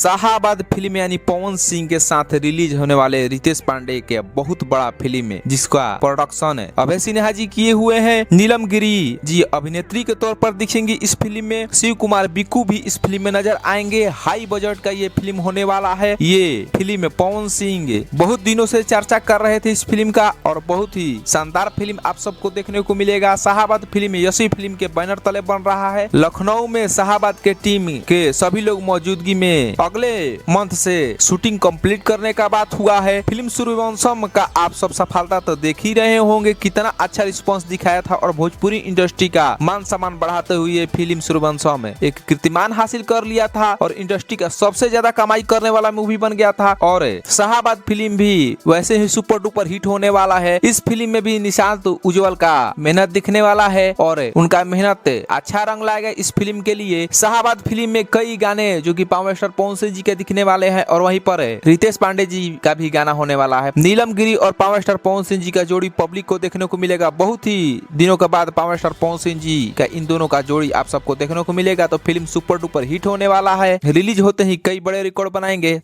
Shahabad film यानी पवन सिंह के साथ रिलीज होने वाले रितेश पांडे के बहुत बड़ा फिल्म है जिसका प्रोडक्शन है अभय सिन्हा जी किए हुए हैं। नीलम गिरी जी अभिनेत्री के तौर पर दिखेंगी इस फिल्म में। शिव कुमार बिक्कू भी इस फिल्म में नजर आएंगे। हाई बजट का ये फिल्म होने वाला है। ये फिल्म में पवन सिंह बहुत दिनों से चर्चा कर रहे थे इस फिल्म का और बहुत ही शानदार फिल्म आप सबको देखने को मिलेगा। शाहाबाद फिल्म यशी फिल्म के बैनर तले बन रहा है। लखनऊ में शाहाबाद के टीम के सभी लोग मौजूदगी में अगले मंथ से शूटिंग कंप्लीट करने का बात हुआ है। फिल्म सूर्यवंशम का आप सब सफलता तो देख ही रहे होंगे, कितना अच्छा रिस्पांस दिखाया था और भोजपुरी इंडस्ट्री का मान सम्मान बढ़ाते हुए फिल्म सूर्यवंशम में एक कीर्तिमान हासिल कर लिया था और इंडस्ट्री का सबसे ज्यादा कमाई करने वाला मूवी बन गया था। और शाहाबाद फिल्म भी वैसे ही सुपर डुपर हिट होने वाला है। इस फिल्म में भी निशांत उज्जवल का मेहनत दिखने वाला है और उनका मेहनत अच्छा रंग लाएगा इस फिल्म के लिए। शाहाबाद फिल्म में कई गाने जो कि पावर स्टार पवन सिंह जी के दिखने वाले हैं और वहीं पर रितेश पांडे जी का भी गाना होने वाला है। नीलम गिरी और पावर स्टार पवन सिंह जी का जोड़ी पब्लिक को देखने को मिलेगा। बहुत ही दिनों के बाद पावर स्टार पवन सिंह जी का इन दोनों का जोड़ी आप सबको देखने को मिलेगा। तो फिल्म सुपर डुपर हिट होने वाला है। रिलीज होते ही कई बड़े रिकॉर्ड बनाएंगे।